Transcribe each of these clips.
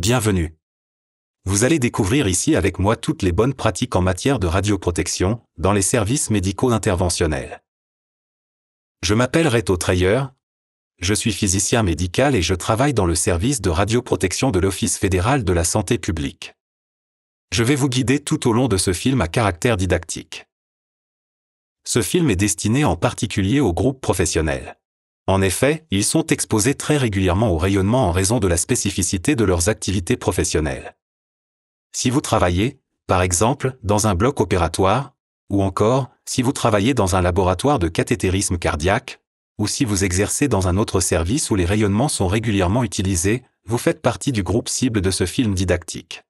Bienvenue. Vous allez découvrir ici avec moi toutes les bonnes pratiques en matière de radioprotection dans les services médicaux interventionnels. Je m'appelle Reto Treyer, je suis physicien médical et je travaille dans le service de radioprotection de l'Office fédéral de la santé publique. Je vais vous guider tout au long de ce film à caractère didactique. Ce film est destiné en particulier aux groupes professionnels. En effet, ils sont exposés très régulièrement au rayonnement en raison de la spécificité de leurs activités professionnelles. Si vous travaillez, par exemple, dans un bloc opératoire, ou encore, si vous travaillez dans un laboratoire de cathétérisme cardiaque, ou si vous exercez dans un autre service où les rayonnements sont régulièrement utilisés, vous faites partie du groupe cible de ce film didactique.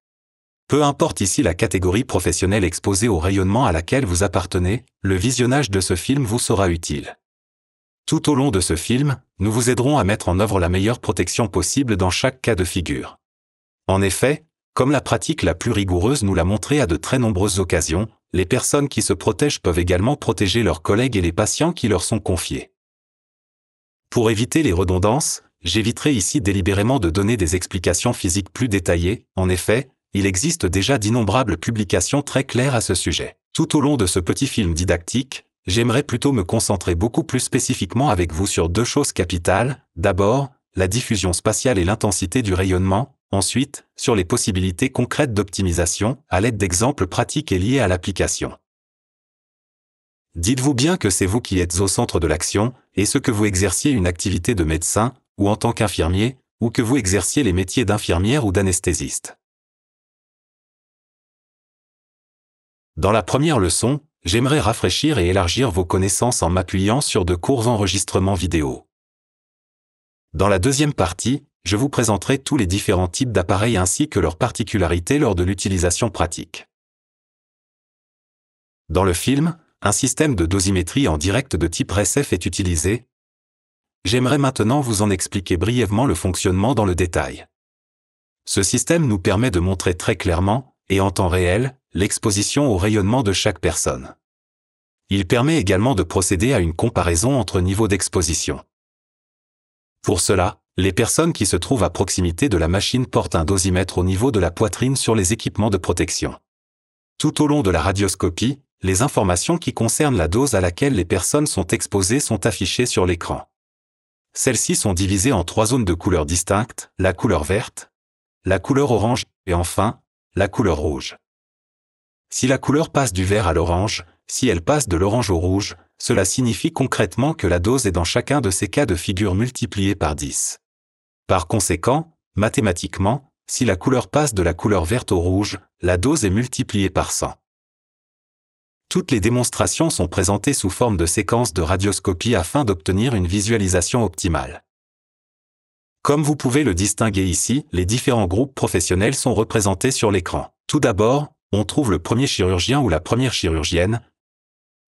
Peu importe ici la catégorie professionnelle exposée au rayonnement à laquelle vous appartenez, le visionnage de ce film vous sera utile. Tout au long de ce film, nous vous aiderons à mettre en œuvre la meilleure protection possible dans chaque cas de figure. En effet, comme la pratique la plus rigoureuse nous l'a montré à de très nombreuses occasions, les personnes qui se protègent peuvent également protéger leurs collègues et les patients qui leur sont confiés. Pour éviter les redondances, j'éviterai ici délibérément de donner des explications physiques plus détaillées. En effet, il existe déjà d'innombrables publications très claires à ce sujet. Tout au long de ce petit film didactique, j'aimerais plutôt me concentrer beaucoup plus spécifiquement avec vous sur deux choses capitales. D'abord, la diffusion spatiale et l'intensité du rayonnement. Ensuite, sur les possibilités concrètes d'optimisation, à l'aide d'exemples pratiques et liés à l'application. Dites-vous bien que c'est vous qui êtes au centre de l'action, et ce que vous exerciez une activité de médecin, ou en tant qu'infirmier, ou que vous exerciez les métiers d'infirmière ou d'anesthésiste. Dans la première leçon, j'aimerais rafraîchir et élargir vos connaissances en m'appuyant sur de courts enregistrements vidéo. Dans la deuxième partie, je vous présenterai tous les différents types d'appareils ainsi que leurs particularités lors de l'utilisation pratique. Dans le film, un système de dosimétrie en direct de type RECEF est utilisé. J'aimerais maintenant vous en expliquer brièvement le fonctionnement dans le détail. Ce système nous permet de montrer très clairement, et en temps réel, l'exposition au rayonnement de chaque personne. Il permet également de procéder à une comparaison entre niveaux d'exposition. Pour cela, les personnes qui se trouvent à proximité de la machine portent un dosimètre au niveau de la poitrine sur les équipements de protection. Tout au long de la radioscopie, les informations qui concernent la dose à laquelle les personnes sont exposées sont affichées sur l'écran. Celles-ci sont divisées en trois zones de couleurs distinctes, la couleur verte, la couleur orange et enfin, la couleur rouge. Si la couleur passe du vert à l'orange, si elle passe de l'orange au rouge, cela signifie concrètement que la dose est dans chacun de ces cas de figure multipliée par 10. Par conséquent, mathématiquement, si la couleur passe de la couleur verte au rouge, la dose est multipliée par 100. Toutes les démonstrations sont présentées sous forme de séquences de radioscopie afin d'obtenir une visualisation optimale. Comme vous pouvez le distinguer ici, les différents groupes professionnels sont représentés sur l'écran. Tout d'abord, on trouve le premier chirurgien ou la première chirurgienne,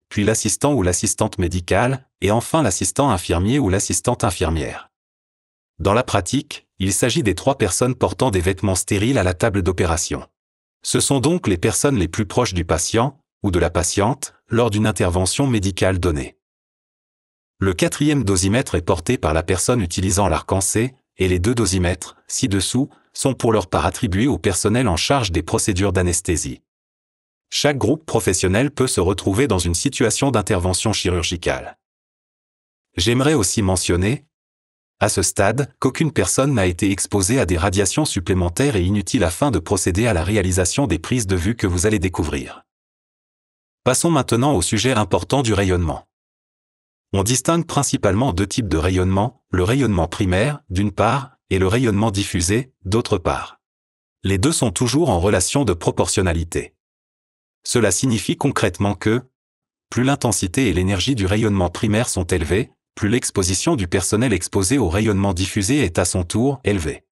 puis l'assistant ou l'assistante médicale, et enfin l'assistant infirmier ou l'assistante infirmière. Dans la pratique, il s'agit des trois personnes portant des vêtements stériles à la table d'opération. Ce sont donc les personnes les plus proches du patient, ou de la patiente, lors d'une intervention médicale donnée. Le quatrième dosimètre est porté par la personne utilisant l'arc-en-C, et les deux dosimètres, ci-dessous, sont pour leur part attribués au personnel en charge des procédures d'anesthésie. Chaque groupe professionnel peut se retrouver dans une situation d'intervention chirurgicale. J'aimerais aussi mentionner, à ce stade, qu'aucune personne n'a été exposée à des radiations supplémentaires et inutiles afin de procéder à la réalisation des prises de vue que vous allez découvrir. Passons maintenant au sujet important du rayonnement. On distingue principalement deux types de rayonnement, le rayonnement primaire, d'une part, et le rayonnement diffusé, d'autre part. Les deux sont toujours en relation de proportionnalité. Cela signifie concrètement que, plus l'intensité et l'énergie du rayonnement primaire sont élevées, plus l'exposition du personnel exposé au rayonnement diffusé est à son tour élevée.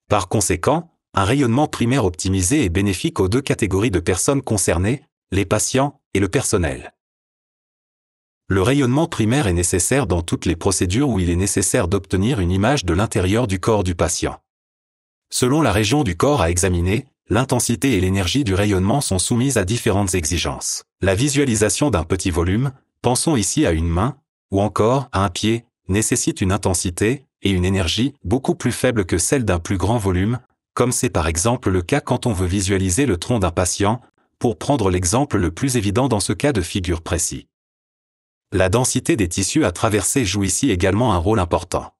Par conséquent, un rayonnement primaire optimisé est bénéfique aux deux catégories de personnes concernées, les patients et le personnel. Le rayonnement primaire est nécessaire dans toutes les procédures où il est nécessaire d'obtenir une image de l'intérieur du corps du patient. Selon la région du corps à examiner, l'intensité et l'énergie du rayonnement sont soumises à différentes exigences. La visualisation d'un petit volume, pensons ici à une main, ou encore à un pied, nécessite une intensité et une énergie beaucoup plus faibles que celle d'un plus grand volume, comme c'est par exemple le cas quand on veut visualiser le tronc d'un patient, pour prendre l'exemple le plus évident dans ce cas de figure précis. La densité des tissus à traverser joue ici également un rôle important.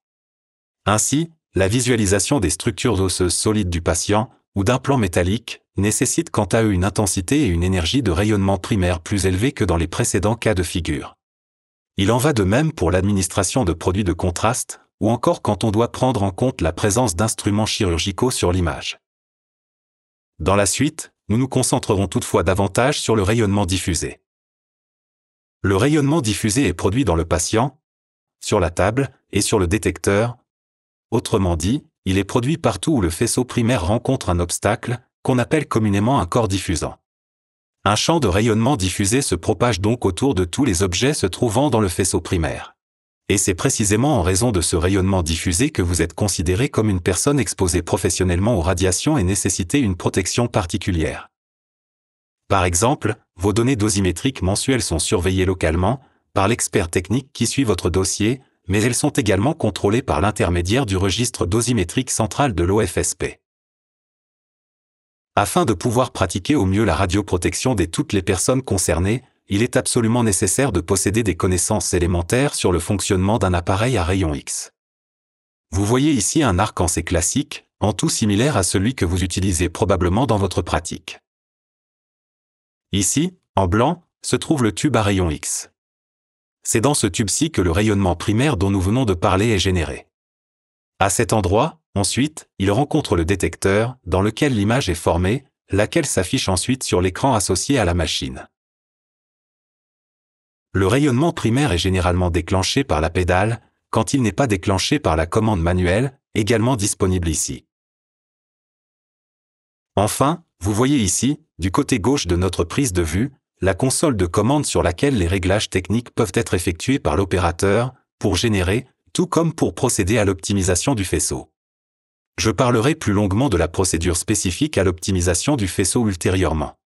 Ainsi, la visualisation des structures osseuses solides du patient, ou d'implants métalliques, nécessite quant à eux une intensité et une énergie de rayonnement primaire plus élevées que dans les précédents cas de figure. Il en va de même pour l'administration de produits de contraste, ou encore quand on doit prendre en compte la présence d'instruments chirurgicaux sur l'image. Dans la suite, nous nous concentrerons toutefois davantage sur le rayonnement diffusé. Le rayonnement diffusé est produit dans le patient, sur la table et sur le détecteur. Autrement dit, il est produit partout où le faisceau primaire rencontre un obstacle, qu'on appelle communément un corps diffusant. Un champ de rayonnement diffusé se propage donc autour de tous les objets se trouvant dans le faisceau primaire. Et c'est précisément en raison de ce rayonnement diffusé que vous êtes considéré comme une personne exposée professionnellement aux radiations et nécessitez une protection particulière. Par exemple, vos données dosimétriques mensuelles sont surveillées localement, par l'expert technique qui suit votre dossier, mais elles sont également contrôlées par l'intermédiaire du registre dosimétrique central de l'OFSP. Afin de pouvoir pratiquer au mieux la radioprotection de toutes les personnes concernées, il est absolument nécessaire de posséder des connaissances élémentaires sur le fonctionnement d'un appareil à rayon X. Vous voyez ici un arc en C classique, en tout similaire à celui que vous utilisez probablement dans votre pratique. Ici, en blanc, se trouve le tube à rayon X. C'est dans ce tube-ci que le rayonnement primaire dont nous venons de parler est généré. À cet endroit, ensuite, il rencontre le détecteur, dans lequel l'image est formée, laquelle s'affiche ensuite sur l'écran associé à la machine. Le rayonnement primaire est généralement déclenché par la pédale, quand il n'est pas déclenché par la commande manuelle, également disponible ici. Enfin, vous voyez ici, du côté gauche de notre prise de vue, la console de commande sur laquelle les réglages techniques peuvent être effectués par l'opérateur, pour générer, tout comme pour procéder à l'optimisation du faisceau. Je parlerai plus longuement de la procédure spécifique à l'optimisation du faisceau ultérieurement.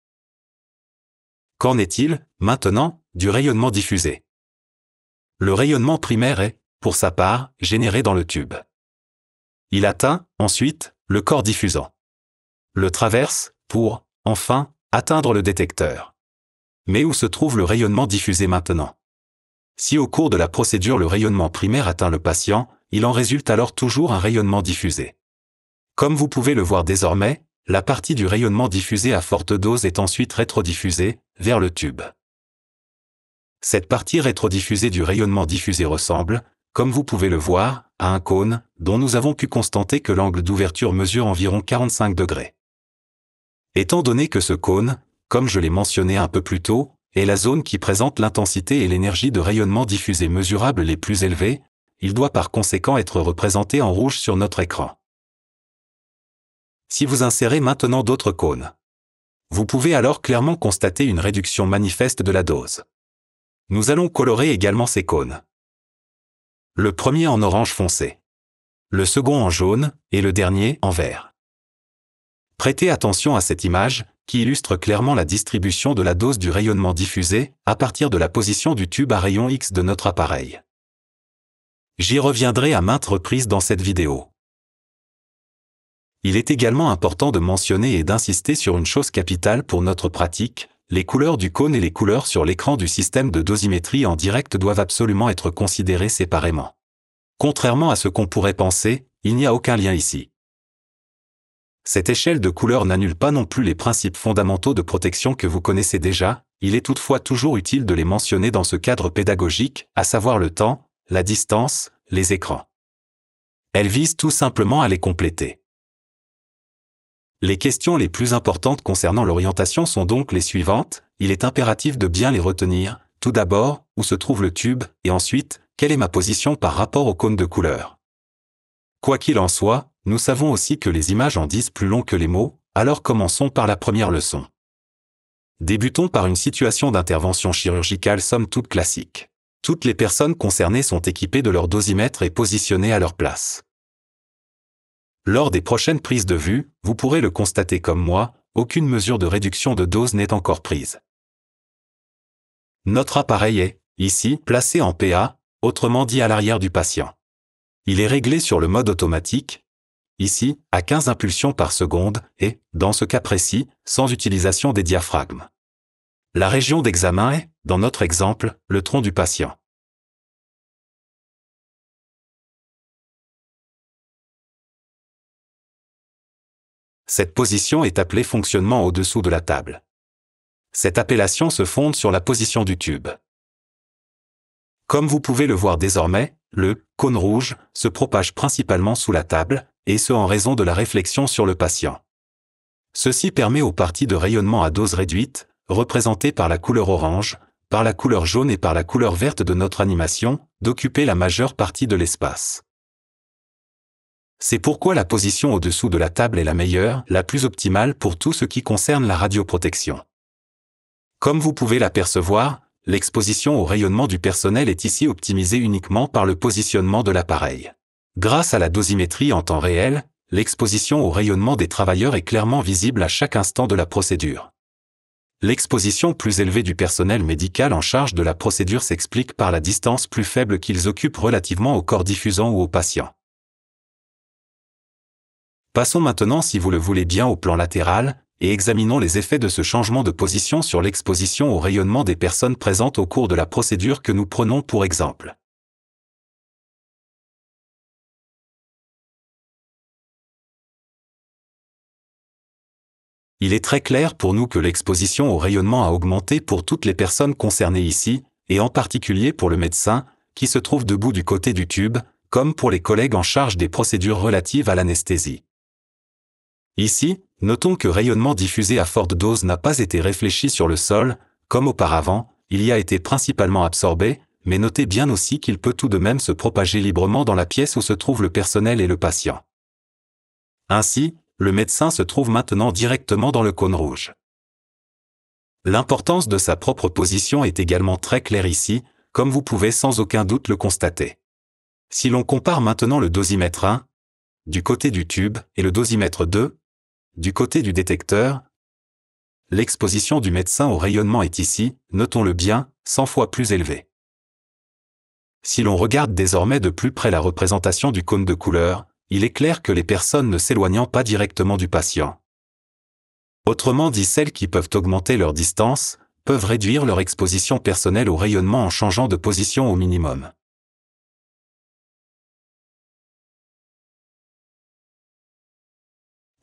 Qu'en est-il, maintenant, du rayonnement diffusé? Le rayonnement primaire est, pour sa part, généré dans le tube. Il atteint, ensuite, le corps diffusant. Le traverse, pour, enfin, atteindre le détecteur. Mais où se trouve le rayonnement diffusé maintenant? Si au cours de la procédure le rayonnement primaire atteint le patient, il en résulte alors toujours un rayonnement diffusé. Comme vous pouvez le voir désormais, la partie du rayonnement diffusé à forte dose est ensuite rétrodiffusée, vers le tube. Cette partie rétrodiffusée du rayonnement diffusé ressemble, comme vous pouvez le voir, à un cône, dont nous avons pu constater que l'angle d'ouverture mesure environ 45 degrés. Étant donné que ce cône, comme je l'ai mentionné un peu plus tôt, est la zone qui présente l'intensité et l'énergie de rayonnement diffusé mesurables les plus élevées, il doit par conséquent être représenté en rouge sur notre écran. Si vous insérez maintenant d'autres cônes, vous pouvez alors clairement constater une réduction manifeste de la dose. Nous allons colorer également ces cônes. Le premier en orange foncé, le second en jaune et le dernier en vert. Prêtez attention à cette image, qui illustre clairement la distribution de la dose du rayonnement diffusé à partir de la position du tube à rayon X de notre appareil. J'y reviendrai à maintes reprises dans cette vidéo. Il est également important de mentionner et d'insister sur une chose capitale pour notre pratique, les couleurs du cône et les couleurs sur l'écran du système de dosimétrie en direct doivent absolument être considérées séparément. Contrairement à ce qu'on pourrait penser, il n'y a aucun lien ici. Cette échelle de couleurs n'annule pas non plus les principes fondamentaux de protection que vous connaissez déjà, il est toutefois toujours utile de les mentionner dans ce cadre pédagogique, à savoir le temps, la distance, les écrans. Elles visent tout simplement à les compléter. Les questions les plus importantes concernant l'orientation sont donc les suivantes, il est impératif de bien les retenir, tout d'abord, où se trouve le tube, et ensuite, quelle est ma position par rapport au cône de couleur. Quoi qu'il en soit, nous savons aussi que les images en disent plus long que les mots, alors commençons par la première leçon. Débutons par une situation d'intervention chirurgicale somme toute classique. Toutes les personnes concernées sont équipées de leur dosimètre et positionnées à leur place. Lors des prochaines prises de vue, vous pourrez le constater comme moi, aucune mesure de réduction de dose n'est encore prise. Notre appareil est, ici, placé en PA, autrement dit à l'arrière du patient. Il est réglé sur le mode automatique, ici, à 15 impulsions par seconde, et, dans ce cas précis, sans utilisation des diaphragmes. La région d'examen est, dans notre exemple, le tronc du patient. Cette position est appelée fonctionnement au-dessous de la table. Cette appellation se fonde sur la position du tube. Comme vous pouvez le voir désormais, le cône rouge se propage principalement sous la table, et ce en raison de la réflexion sur le patient. Ceci permet aux parties de rayonnement à dose réduite, représentées par la couleur orange, par la couleur jaune et par la couleur verte de notre animation, d'occuper la majeure partie de l'espace. C'est pourquoi la position au-dessous de la table est la meilleure, la plus optimale pour tout ce qui concerne la radioprotection. Comme vous pouvez l'apercevoir, l'exposition au rayonnement du personnel est ici optimisée uniquement par le positionnement de l'appareil. Grâce à la dosimétrie en temps réel, l'exposition au rayonnement des travailleurs est clairement visible à chaque instant de la procédure. L'exposition plus élevée du personnel médical en charge de la procédure s'explique par la distance plus faible qu'ils occupent relativement au corps diffusant ou au patient. Passons maintenant, si vous le voulez bien, au plan latéral, et examinons les effets de ce changement de position sur l'exposition au rayonnement des personnes présentes au cours de la procédure que nous prenons pour exemple. Il est très clair pour nous que l'exposition au rayonnement a augmenté pour toutes les personnes concernées ici, et en particulier pour le médecin, qui se trouve debout du côté du tube, comme pour les collègues en charge des procédures relatives à l'anesthésie. Ici, notons que rayonnement diffusé à forte dose n'a pas été réfléchi sur le sol, comme auparavant, il y a été principalement absorbé, mais notez bien aussi qu'il peut tout de même se propager librement dans la pièce où se trouve le personnel et le patient. Ainsi, le médecin se trouve maintenant directement dans le cône rouge. L'importance de sa propre position est également très claire ici, comme vous pouvez sans aucun doute le constater. Si l'on compare maintenant le dosimètre 1, du côté du tube, et le dosimètre 2, du côté du détecteur, l'exposition du médecin au rayonnement est ici, notons-le bien, 100 fois plus élevée. Si l'on regarde désormais de plus près la représentation du cône de couleur, il est clair que les personnes ne s'éloignant pas directement du patient, autrement dit celles qui peuvent augmenter leur distance, peuvent réduire leur exposition personnelle au rayonnement en changeant de position au minimum.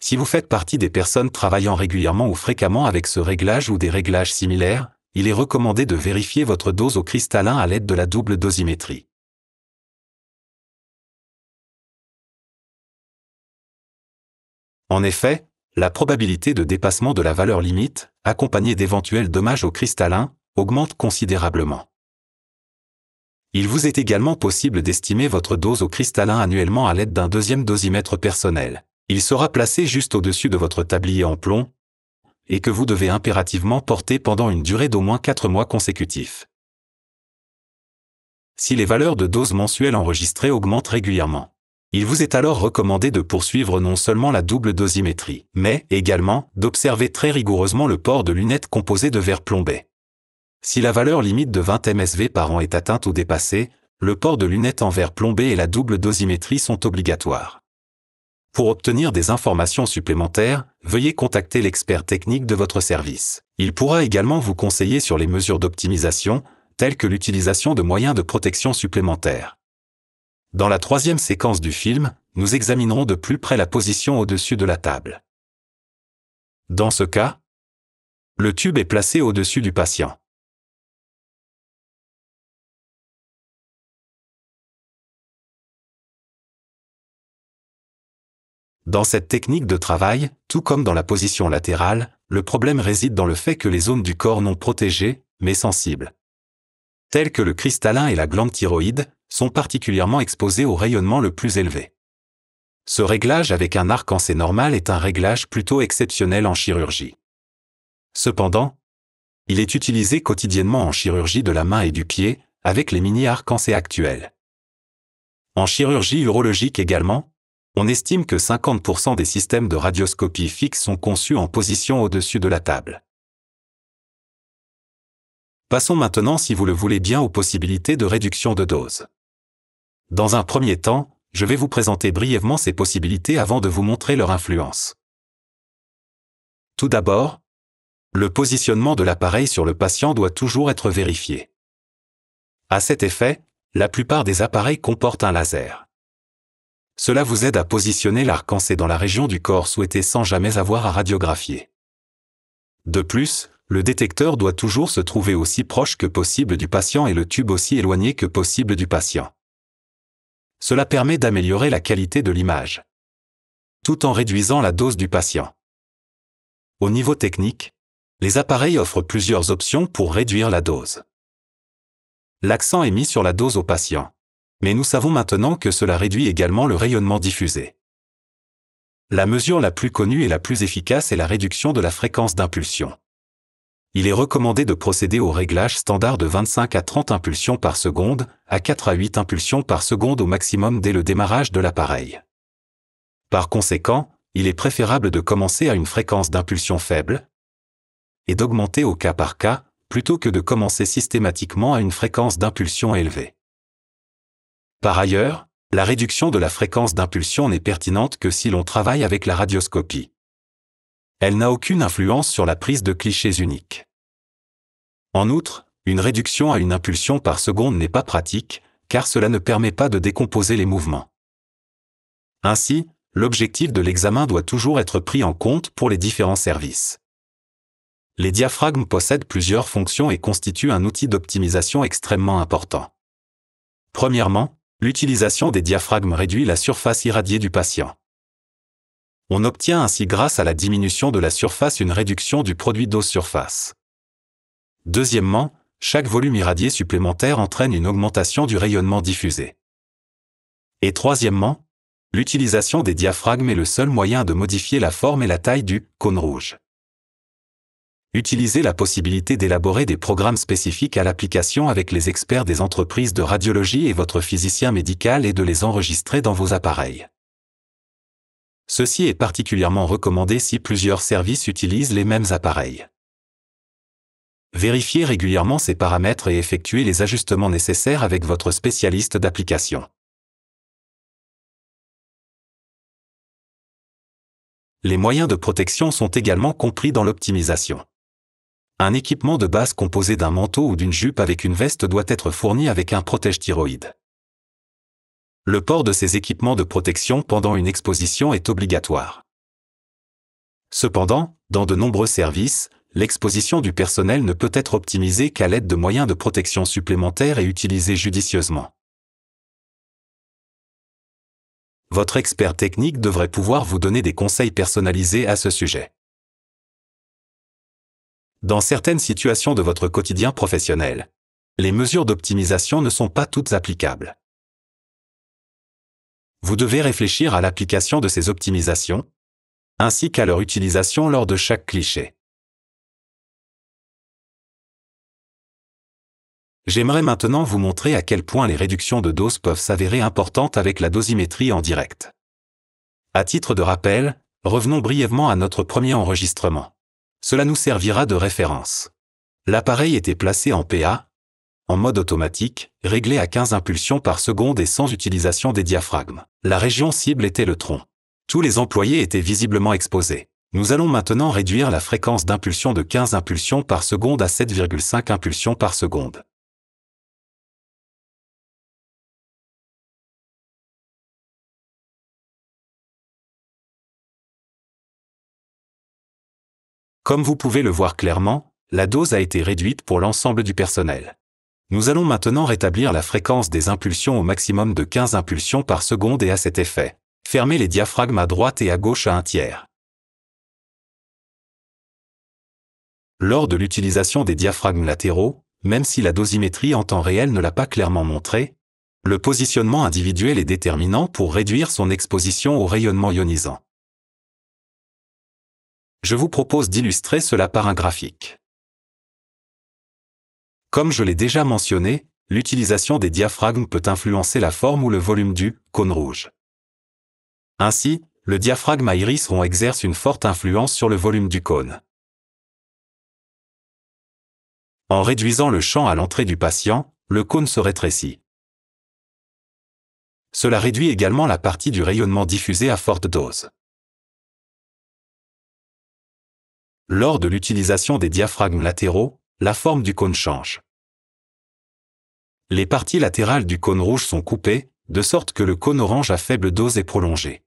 Si vous faites partie des personnes travaillant régulièrement ou fréquemment avec ce réglage ou des réglages similaires, il est recommandé de vérifier votre dose au cristallin à l'aide de la double dosimétrie. En effet, la probabilité de dépassement de la valeur limite, accompagnée d'éventuels dommages au cristallin, augmente considérablement. Il vous est également possible d'estimer votre dose au cristallin annuellement à l'aide d'un deuxième dosimètre personnel. Il sera placé juste au-dessus de votre tablier en plomb, et que vous devez impérativement porter pendant une durée d'au moins 4 mois consécutifs. Si les valeurs de dose mensuelles enregistrées augmentent régulièrement, il vous est alors recommandé de poursuivre non seulement la double dosimétrie, mais également d'observer très rigoureusement le port de lunettes composées de verre plombé. Si la valeur limite de 20 mSv par an est atteinte ou dépassée, le port de lunettes en verre plombé et la double dosimétrie sont obligatoires. Pour obtenir des informations supplémentaires, veuillez contacter l'expert technique de votre service. Il pourra également vous conseiller sur les mesures d'optimisation, telles que l'utilisation de moyens de protection supplémentaires. Dans la troisième séquence du film, nous examinerons de plus près la position au-dessus de la table. Dans ce cas, le tube est placé au-dessus du patient. Dans cette technique de travail, tout comme dans la position latérale, le problème réside dans le fait que les zones du corps non protégées, mais sensibles, telles que le cristallin et la glande thyroïde, sont particulièrement exposées au rayonnement le plus élevé. Ce réglage avec un arc en C normal est un réglage plutôt exceptionnel en chirurgie. Cependant, il est utilisé quotidiennement en chirurgie de la main et du pied, avec les mini-arcs en C actuels. En chirurgie urologique également, on estime que 50% des systèmes de radioscopie fixe sont conçus en position au-dessus de la table. Passons maintenant, si vous le voulez bien, aux possibilités de réduction de dose. Dans un premier temps, Je vais vous présenter brièvement ces possibilités avant de vous montrer leur influence. Tout d'abord, le positionnement de l'appareil sur le patient doit toujours être vérifié. À cet effet, la plupart des appareils comportent un laser. Cela vous aide à positionner l'arc-en-ciel dans la région du corps souhaitée sans jamais avoir à radiographier. De plus, le détecteur doit toujours se trouver aussi proche que possible du patient et le tube aussi éloigné que possible du patient. Cela permet d'améliorer la qualité de l'image, tout en réduisant la dose du patient. Au niveau technique, les appareils offrent plusieurs options pour réduire la dose. L'accent est mis sur la dose au patient, mais nous savons maintenant que cela réduit également le rayonnement diffusé. La mesure la plus connue et la plus efficace est la réduction de la fréquence d'impulsion. Il est recommandé de procéder au réglage standard de 25 à 30 impulsions par seconde, à 4 à 8 impulsions par seconde au maximum dès le démarrage de l'appareil. Par conséquent, il est préférable de commencer à une fréquence d'impulsion faible et d'augmenter au cas par cas, plutôt que de commencer systématiquement à une fréquence d'impulsion élevée. Par ailleurs, la réduction de la fréquence d'impulsion n'est pertinente que si l'on travaille avec la radioscopie. Elle n'a aucune influence sur la prise de clichés uniques. En outre, une réduction à une impulsion par seconde n'est pas pratique, car cela ne permet pas de décomposer les mouvements. Ainsi, l'objectif de l'examen doit toujours être pris en compte pour les différents services. Les diaphragmes possèdent plusieurs fonctions et constituent un outil d'optimisation extrêmement important. Premièrement, l'utilisation des diaphragmes réduit la surface irradiée du patient. On obtient ainsi grâce à la diminution de la surface une réduction du produit dose surface. Deuxièmement, chaque volume irradié supplémentaire entraîne une augmentation du rayonnement diffusé. Et troisièmement, l'utilisation des diaphragmes est le seul moyen de modifier la forme et la taille du cône rouge. Utilisez la possibilité d'élaborer des programmes spécifiques à l'application avec les experts des entreprises de radiologie et votre physicien médical et de les enregistrer dans vos appareils. Ceci est particulièrement recommandé si plusieurs services utilisent les mêmes appareils. Vérifiez régulièrement ces paramètres et effectuez les ajustements nécessaires avec votre spécialiste d'application. Les moyens de protection sont également compris dans l'optimisation. Un équipement de base composé d'un manteau ou d'une jupe avec une veste doit être fourni avec un protège-thyroïde. Le port de ces équipements de protection pendant une exposition est obligatoire. Cependant, dans de nombreux services, l'exposition du personnel ne peut être optimisée qu'à l'aide de moyens de protection supplémentaires et utilisés judicieusement. Votre expert technique devrait pouvoir vous donner des conseils personnalisés à ce sujet. Dans certaines situations de votre quotidien professionnel, les mesures d'optimisation ne sont pas toutes applicables. Vous devez réfléchir à l'application de ces optimisations, ainsi qu'à leur utilisation lors de chaque cliché. J'aimerais maintenant vous montrer à quel point les réductions de dose peuvent s'avérer importantes avec la dosimétrie en direct. À titre de rappel, revenons brièvement à notre premier enregistrement. Cela nous servira de référence. L'appareil était placé en PA, en mode automatique, réglé à 15 impulsions par seconde et sans utilisation des diaphragmes. La région cible était le tronc. Tous les employés étaient visiblement exposés. Nous allons maintenant réduire la fréquence d'impulsion de 15 impulsions par seconde à 7,5 impulsions par seconde. Comme vous pouvez le voir clairement, la dose a été réduite pour l'ensemble du personnel. Nous allons maintenant rétablir la fréquence des impulsions au maximum de 15 impulsions par seconde et à cet effet, fermez les diaphragmes à droite et à gauche à 1/3. Lors de l'utilisation des diaphragmes latéraux, même si la dosimétrie en temps réel ne l'a pas clairement montré, le positionnement individuel est déterminant pour réduire son exposition au rayonnement ionisant. Je vous propose d'illustrer cela par un graphique. Comme je l'ai déjà mentionné, l'utilisation des diaphragmes peut influencer la forme ou le volume du cône rouge. Ainsi, le diaphragme à iris rond exerce une forte influence sur le volume du cône. En réduisant le champ à l'entrée du patient, le cône se rétrécit. Cela réduit également la partie du rayonnement diffusé à forte dose. Lors de l'utilisation des diaphragmes latéraux, la forme du cône change. Les parties latérales du cône rouge sont coupées, de sorte que le cône orange à faible dose est prolongé.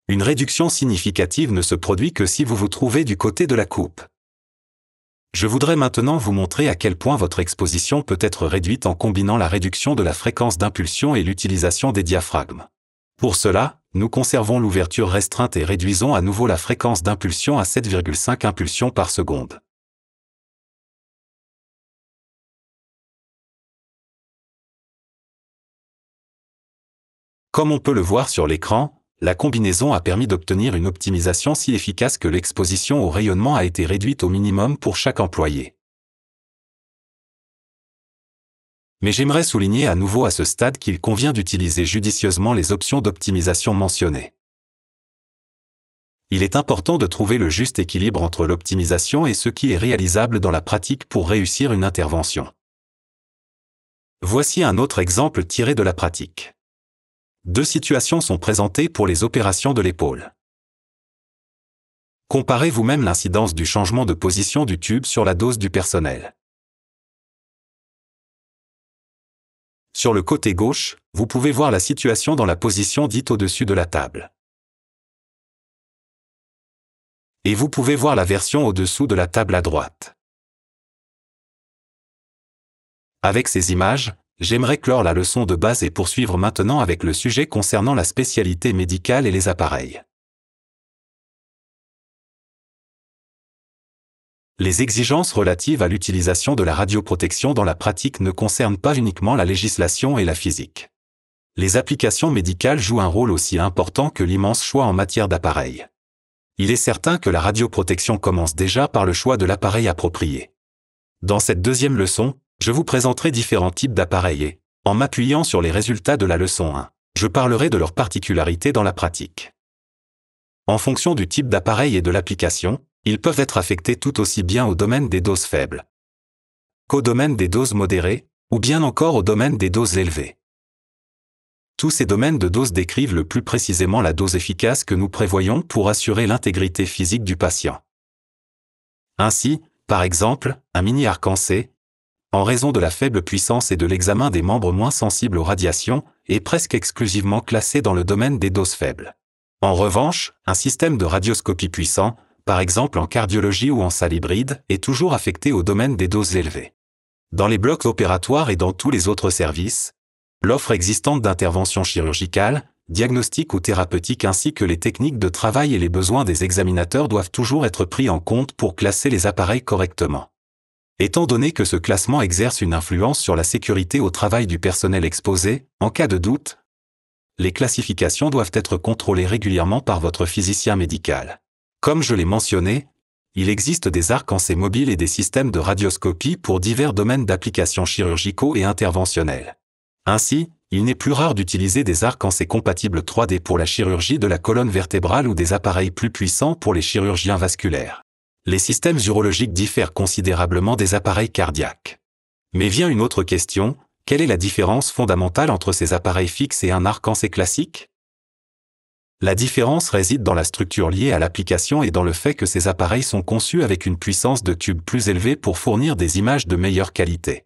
Une réduction significative ne se produit que si vous vous trouvez du côté de la coupe. Je voudrais maintenant vous montrer à quel point votre exposition peut être réduite en combinant la réduction de la fréquence d'impulsion et l'utilisation des diaphragmes. Pour cela, nous conservons l'ouverture restreinte et réduisons à nouveau la fréquence d'impulsion à 7,5 impulsions par seconde. Comme on peut le voir sur l'écran, la combinaison a permis d'obtenir une optimisation si efficace que l'exposition au rayonnement a été réduite au minimum pour chaque employé. Mais j'aimerais souligner à nouveau à ce stade qu'il convient d'utiliser judicieusement les options d'optimisation mentionnées. Il est important de trouver le juste équilibre entre l'optimisation et ce qui est réalisable dans la pratique pour réussir une intervention. Voici un autre exemple tiré de la pratique. Deux situations sont présentées pour les opérations de l'épaule. Comparez vous-même l'incidence du changement de position du tube sur la dose du personnel. Sur le côté gauche, vous pouvez voir la situation dans la position dite au-dessus de la table. Et vous pouvez voir la version au-dessous de la table à droite. Avec ces images, j'aimerais clore la leçon de base et poursuivre maintenant avec le sujet concernant la spécialité médicale et les appareils. Les exigences relatives à l'utilisation de la radioprotection dans la pratique ne concernent pas uniquement la législation et la physique. Les applications médicales jouent un rôle aussi important que l'immense choix en matière d'appareils. Il est certain que la radioprotection commence déjà par le choix de l'appareil approprié. Dans cette deuxième leçon, je vous présenterai différents types d'appareils et, en m'appuyant sur les résultats de la leçon 1, je parlerai de leurs particularités dans la pratique. En fonction du type d'appareil et de l'application, ils peuvent être affectés tout aussi bien au domaine des doses faibles qu'au domaine des doses modérées, ou bien encore au domaine des doses élevées. Tous ces domaines de doses décrivent le plus précisément la dose efficace que nous prévoyons pour assurer l'intégrité physique du patient. Ainsi, par exemple, un mini arc-en-C, en raison de la faible puissance et de l'examen des membres moins sensibles aux radiations, est presque exclusivement classé dans le domaine des doses faibles. En revanche, un système de radioscopie puissant, par exemple en cardiologie ou en salle hybride, est toujours affecté au domaine des doses élevées. Dans les blocs opératoires et dans tous les autres services, l'offre existante d'intervention chirurgicale, diagnostique ou thérapeutique ainsi que les techniques de travail et les besoins des examinateurs doivent toujours être pris en compte pour classer les appareils correctement. Étant donné que ce classement exerce une influence sur la sécurité au travail du personnel exposé, en cas de doute, les classifications doivent être contrôlées régulièrement par votre physicien médical. Comme je l'ai mentionné, il existe des arcs-en-C mobiles et des systèmes de radioscopie pour divers domaines d'applications chirurgicaux et interventionnels. Ainsi, il n'est plus rare d'utiliser des arcs-en-C compatibles 3D pour la chirurgie de la colonne vertébrale ou des appareils plus puissants pour les chirurgiens vasculaires. Les systèmes urologiques diffèrent considérablement des appareils cardiaques. Mais vient une autre question, quelle est la différence fondamentale entre ces appareils fixes et un arc-en-C classique ? La différence réside dans la structure liée à l'application et dans le fait que ces appareils sont conçus avec une puissance de tube plus élevée pour fournir des images de meilleure qualité.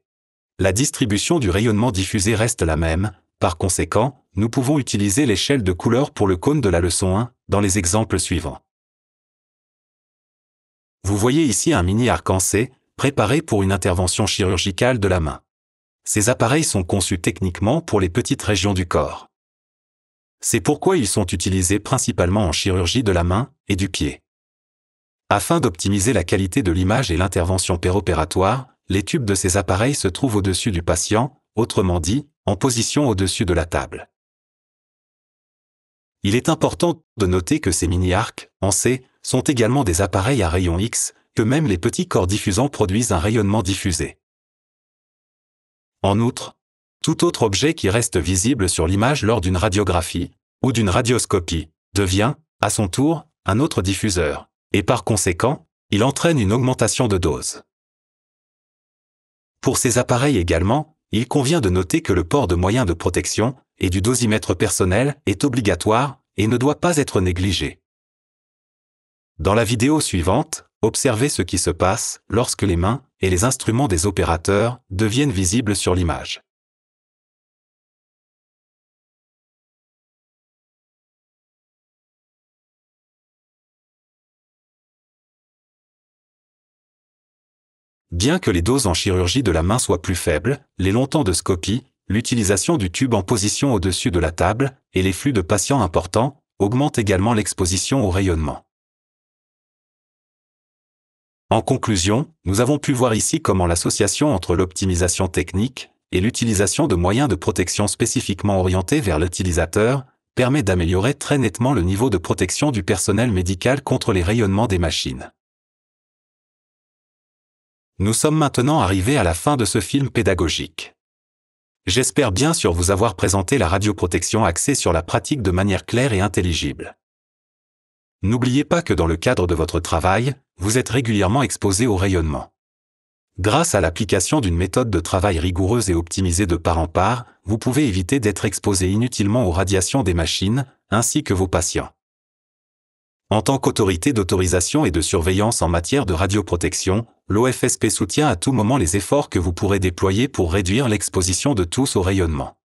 La distribution du rayonnement diffusé reste la même, par conséquent, nous pouvons utiliser l'échelle de couleur pour le cône de la leçon 1, dans les exemples suivants. Vous voyez ici un mini arc-en-C, préparé pour une intervention chirurgicale de la main. Ces appareils sont conçus techniquement pour les petites régions du corps. C'est pourquoi ils sont utilisés principalement en chirurgie de la main et du pied. Afin d'optimiser la qualité de l'image et l'intervention péropératoire, les tubes de ces appareils se trouvent au-dessus du patient, autrement dit, en position au-dessus de la table. Il est important de noter que ces mini-arcs-en-C sont également des appareils à rayons X, que même les petits corps diffusants produisent un rayonnement diffusé. En outre, tout autre objet qui reste visible sur l'image lors d'une radiographie ou d'une radioscopie devient, à son tour, un autre diffuseur, et par conséquent, il entraîne une augmentation de dose. Pour ces appareils également, il convient de noter que le port de moyens de protection et du dosimètre personnel est obligatoire et ne doit pas être négligé. Dans la vidéo suivante, observez ce qui se passe lorsque les mains et les instruments des opérateurs deviennent visibles sur l'image. Bien que les doses en chirurgie de la main soient plus faibles, les longs temps de scopie, l'utilisation du tube en position au-dessus de la table et les flux de patients importants augmentent également l'exposition au rayonnement. En conclusion, nous avons pu voir ici comment l'association entre l'optimisation technique et l'utilisation de moyens de protection spécifiquement orientés vers l'utilisateur permet d'améliorer très nettement le niveau de protection du personnel médical contre les rayonnements des machines. Nous sommes maintenant arrivés à la fin de ce film pédagogique. J'espère bien sûr vous avoir présenté la radioprotection axée sur la pratique de manière claire et intelligible. N'oubliez pas que dans le cadre de votre travail, vous êtes régulièrement exposé au rayonnement. Grâce à l'application d'une méthode de travail rigoureuse et optimisée de part en part, vous pouvez éviter d'être exposé inutilement aux radiations des machines, ainsi que vos patients. En tant qu'autorité d'autorisation et de surveillance en matière de radioprotection, l'OFSP soutient à tout moment les efforts que vous pourrez déployer pour réduire l'exposition de tous au rayonnement.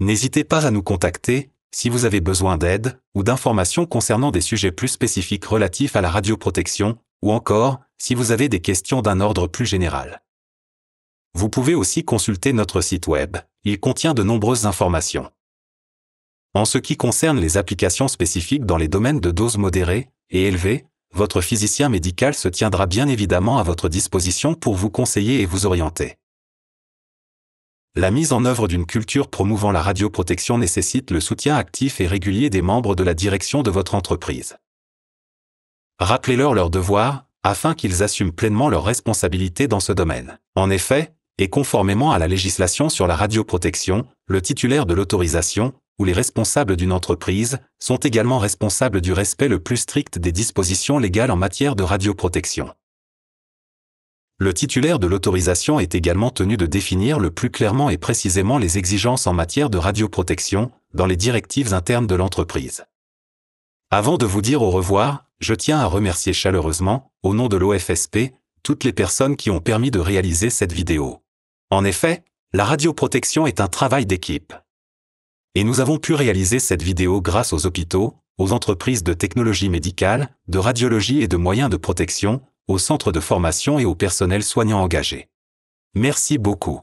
N'hésitez pas à nous contacter si vous avez besoin d'aide ou d'informations concernant des sujets plus spécifiques relatifs à la radioprotection, ou encore si vous avez des questions d'un ordre plus général. Vous pouvez aussi consulter notre site web, il contient de nombreuses informations. En ce qui concerne les applications spécifiques dans les domaines de doses modérées et élevées, votre physicien médical se tiendra bien évidemment à votre disposition pour vous conseiller et vous orienter. La mise en œuvre d'une culture promouvant la radioprotection nécessite le soutien actif et régulier des membres de la direction de votre entreprise. Rappelez-leur leurs devoirs, afin qu'ils assument pleinement leurs responsabilités dans ce domaine. En effet, et conformément à la législation sur la radioprotection, le titulaire de l'autorisation, ou les responsables d'une entreprise, sont également responsables du respect le plus strict des dispositions légales en matière de radioprotection. Le titulaire de l'autorisation est également tenu de définir le plus clairement et précisément les exigences en matière de radioprotection dans les directives internes de l'entreprise. Avant de vous dire au revoir, je tiens à remercier chaleureusement, au nom de l'OFSP, toutes les personnes qui ont permis de réaliser cette vidéo. En effet, la radioprotection est un travail d'équipe. Et nous avons pu réaliser cette vidéo grâce aux hôpitaux, aux entreprises de technologie médicale, de radiologie et de moyens de protection, aux centres de formation et au personnel soignant engagé. Merci beaucoup.